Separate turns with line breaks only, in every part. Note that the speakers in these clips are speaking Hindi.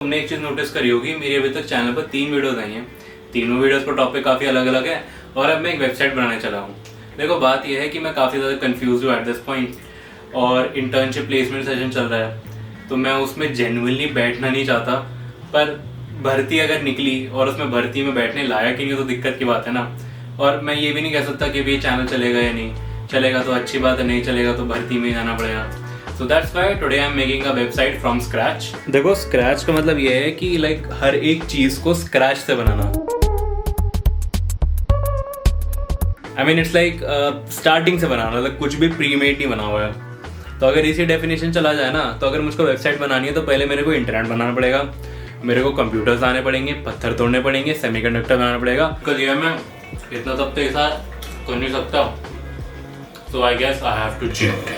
तुमने एक चीज़ नोटिस करी होगी, मेरी अभी तक चैनल पर 3 वीडियोस आई हैं। तीनों वीडियोस पर टॉपिक काफ़ी अलग अलग है और अब मैं एक वेबसाइट बनाने चला हूँ। देखो बात यह है कि मैं काफ़ी ज़्यादा कंफ्यूज हूँ एट दिस पॉइंट, और इंटर्नशिप प्लेसमेंट सेशन चल रहा है तो मैं उसमें जेन्युइनली बैठना नहीं चाहता, पर भर्ती अगर निकली और उसमें भर्ती में बैठने लायक ही नहीं तो दिक्कत की बात है ना। और मैं ये भी नहीं कह सकता कि ये चैनल चलेगा या नहीं चलेगा, तो अच्छी बात है, नहीं चलेगा तो भर्ती में जाना पड़ेगा। So that's why today I'm making a website from scratch. देखो scratch का मतलब ये है कि लाइक हर एक चीज को scratch से बनाना। I mean it's like starting से बनाना, मतलब कुछ भी प्रीमेड नहीं बना हुआ है। तो अगर इसी डेफिनेशन चला जाए ना, तो अगर मुझको वेबसाइट बनानी है तो पहले मेरे को इंटरनेट बनाना पड़ेगा, मेरे को कंप्यूटर्स लाने पड़ेंगे, पत्थर तोड़ने पड़ेंगे, सेमीकंडक्टर बनाना पड़ेगा। कल ये मैं इतना सब तो एक साथ कर नहीं सकता, so I guess I have to cheat.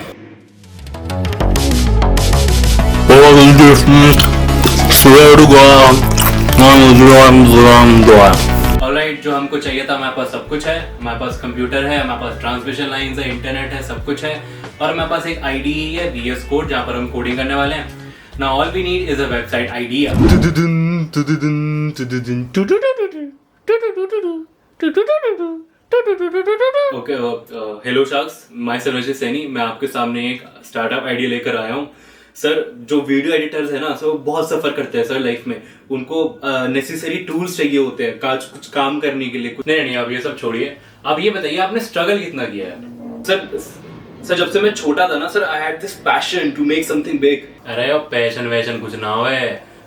Alright, जो हमको चाहिए था हमारे पास सब कुछ है। हमारे पास कंप्यूटर है, हमारे पास ट्रांसमिशन लाइंस है, इंटरनेट है, सब कुछ है, और हमारे पास एक IDE है, VS कोड, जहाँ पर हम कोडिंग करने वाले हैं। Now all we need is a website idea. Okay, hello sharks, myself Rajit Saini. मैं आपके सामने एक स्टार्टअप आइडिया लेकर आया हूँ। सर, जो वीडियो एडिटर्स है ना सर, वो बहुत सफर करते हैं सर लाइफ में। उनको नेसेसरी टूल्स चाहिए होते हैं कुछ काम करने के लिए। नहीं, आप ये सब छोड़िए। आप ये बताइए, आपने स्ट्रगल कितना किया है? सर जब से मैं छोटा था ना sir, I had this passion to make something big. अरे अब पैशन वैशन कुछ ना हो,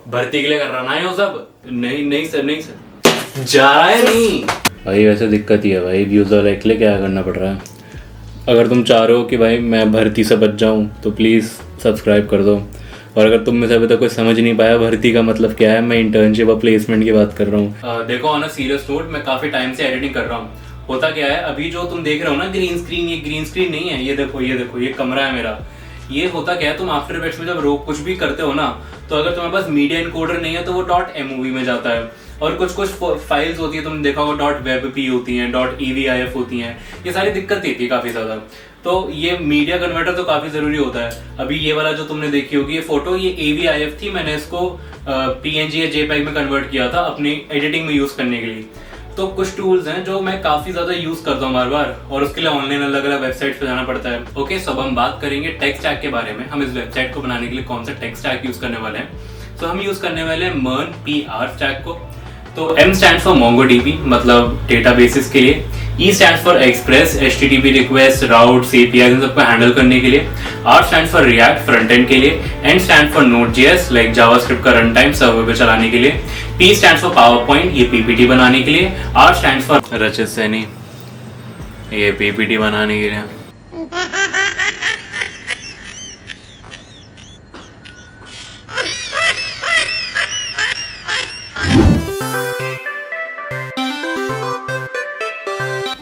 भर्ती के लिए कर रहा है वो सब। नहीं सर जा रहा है नहीं भाई। वैसे दिक्कत ही है भाई, व्यूज और लाइक के लिए क्या करना पड़ रहा है। अगर तुम चाह रहे हो कि भाई मैं भर्ती से बच जाऊं तो प्लीज़ सब्सक्राइब कर दो। और अगर तुम में से अभी तक कोई समझ नहीं पाया भर्ती का मतलब क्या है, मैं इंटर्नशिप और प्लेसमेंट की बात कर रहा हूँ। देखो, ऑन अ सीरियस नोट, मैं काफ़ी टाइम से एडिटिंग कर रहा हूँ। होता क्या है, अभी जो तुम देख रहे हो ना ग्रीन स्क्रीन, ये ग्रीन स्क्रीन नहीं है। ये देखो ये कमरा है मेरा। ये होता क्या है, तुम आफ्टर इफेक्ट्स में जब कुछ भी करते हो ना, तो अगर तुम्हारे पास मीडिया इनकोडर नहीं है तो वो .mov में जाता है, और कुछ फाइल्स होती है, तुमने देखा होगा .webp होती हैं, .evif होती हैं। ये सारी दिक्कत देती है काफ़ी ज़्यादा। तो ये मीडिया कन्वर्टर तो काफ़ी ज़रूरी होता है। अभी ये वाला जो तुमने देखी होगी ये फोटो, ये AVIF थी। मैंने इसको PNG या JPEG में कन्वर्ट किया था अपनी एडिटिंग में यूज़ करने के लिए। तो कुछ टूल्स हैं जो मैं काफ़ी ज़्यादा यूज़ करता हूँ बार, और उसके लिए ऑनलाइन अलग अलग वेबसाइट पे जाना पड़ता है। ओके, सब हम बात करेंगे टेक स्टैक के बारे में। हम इस वेबसाइट को बनाने के लिए कौन सा टेक स्टैक यूज़ करने वाले हैं। तो हम यूज़ करने वाले हैं MERN PR स्टैक को। तो M स्टैंड फॉर MongoDB, मतलब डेटाबेसेस के लिए। E stand for express, HTTP request, routes, APIs इन सबको हैंडल करने के लिए। R stand for react, front end के लिए। N stand for Node.js, like JavaScript का रन टाइम सर्वर पे चलाने के लिए। P स्टैंड फॉर पावरपॉइंट, ये PPT बनाने के लिए। R स्टैंड फॉर रचित सैनी, ये PPT बनाने के लिए।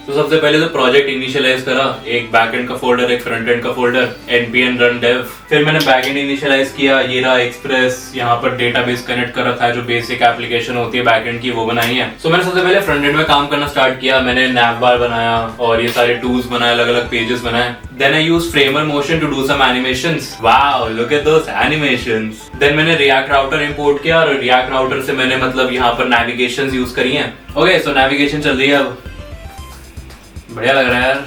तो सबसे पहले तो प्रोजेक्ट इनिशियलाइज करा, एक बैकएंड का फोल्डर, एक फ्रंट एंड का फोल्डर, npm run dev। फिर मैंने बैकएंड इनिशियलाइज किया, ये रहा एक्सप्रेस, यहाँ पर डेटाबेस कनेक्ट कर रखा है, जो बेसिक एप्लीकेशन होती है बैकएंड की, वो बनाई है। सो मैंने सबसे पहले फ्रंट एंड में काम करना स्टार्ट किया। मैंने नैवबार बनाया और ये सारे टूल्स बनाए, अलग अलग पेजेस बनाए। Then I used Framer Motion to do some animations. Wow, look at those animations. Then मैंने रिएक्ट राउटर इंपोर्ट किया, और रिएक्ट राउटर से मैंने मतलब यहाँ पर नेविगेशंस यूज करी हैं। ओके, सो नेविगेशन चल रही है अब, बढ़िया लग रहा है यार।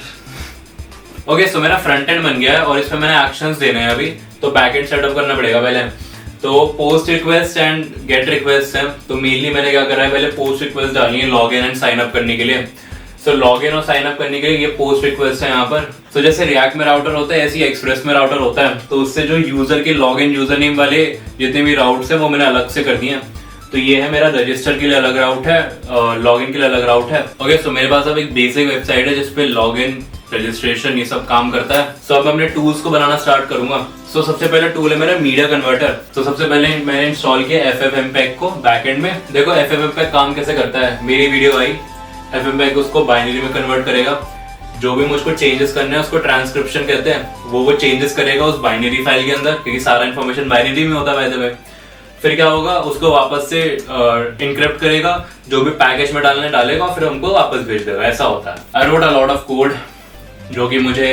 ओके, सो मेरा फ्रंट एंड बन गया है और इसमें मैंने एक्शंस देने हैं अभी। तो बैकएंड सेटअप करना पड़ेगा पहले। तो post request and gate request है। तो मेनली मैंने क्या करा है, पहले पोस्ट रिक्वेस्ट डालनी है log in and sign up करने के लिए। सो लॉग इन और साइन अप करने के लिए ये पोस्ट रिक्वेस्ट है यहाँ पर। तो जैसे रिएक्ट में राउटर होता है, ऐसे ही एक्सप्रेस में राउटर होता है। तो उससे जो यूजर के लॉग इन यूजर नेम वाले जितने भी राउट्स है वो मैंने अलग से कर दिए हैं। तो ये है मेरा रजिस्टर के लिए अलग राउट है, लॉगिन के लिए अलग राउट है। ओके, सो मेरे पास अब एक बेसिक वेबसाइट है जिसपे लॉगिन, रजिस्ट्रेशन, ये सब काम करता है। सो अब मैं अपने टूल्स को बनाना स्टार्ट करूंगा। सो सबसे पहला टूल है मेरा मीडिया कन्वर्टर। तो सबसे पहले मैंने इंस्टॉल किया FFmpeg को बैकएंड में। देखो FFmpeg काम कैसे करता है, मेरी वीडियो आई, FFmpeg उसको बाइनरी में कन्वर्ट करेगा। जो भी मुझको चेंजेस करने हैं उसको ट्रांसक्रिप्शन कहते हैं, वो चेंजेस करेगा उस बाइनरी फाइल के अंदर, क्योंकि सारा इन्फॉर्मेशन बाइनरी में होता है वैसे। फिर क्या होगा, उसको वापस से इनक्रिप्ट करेगा, जो भी पैकेज में डालने डालेगा, फिर हमको वापस भेज देगा। ऐसा होता है। I wrote a lot of code जो कि मुझे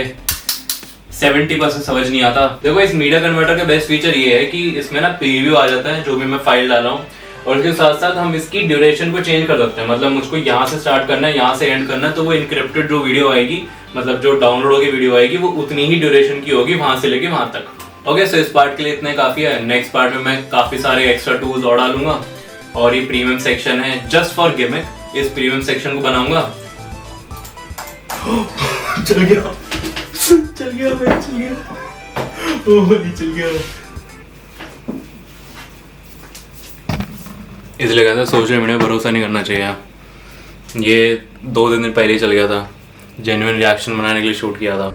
70% समझ नहीं आता। देखो इस मीडिया कन्वर्टर का बेस्ट फीचर ये है कि इसमें ना प्रीव्यू आ जाता है जो भी मैं फाइल डाला हूँ, और उसके साथ साथ हम इसकी ड्यूरेशन को चेंज कर सकते हैं। मतलब मुझको यहाँ से स्टार्ट करना है, यहाँ से एंड करना है, तो वो इनक्रिप्टेड जो वीडियो आएगी, मतलब जो डाउनलोड होगी वीडियो आएगी, वो उतनी ही ड्यूरेशन की होगी वहां से लेके वहां तक। ओके, सो इस पार्ट के लिए इतना काफी है। नेक्स्ट पार्ट में मैं काफी सारे एक्स्ट्रा टूल्स और डालूंगा, और ये प्रीमियम सेक्शन है जस्ट फॉर गिमिक। इस प्रीमियम सेक्शन को बनाऊंगा। चल गया, चल गया भाई, चल गया, ओ भाई चल गया। इसलिए कहता है सोशल मीडिया भरोसा नहीं करना चाहिए। ये 2 दिन पहले ही चल गया था, जेन्युइन रिएक्शन बनाने के लिए शूट किया था।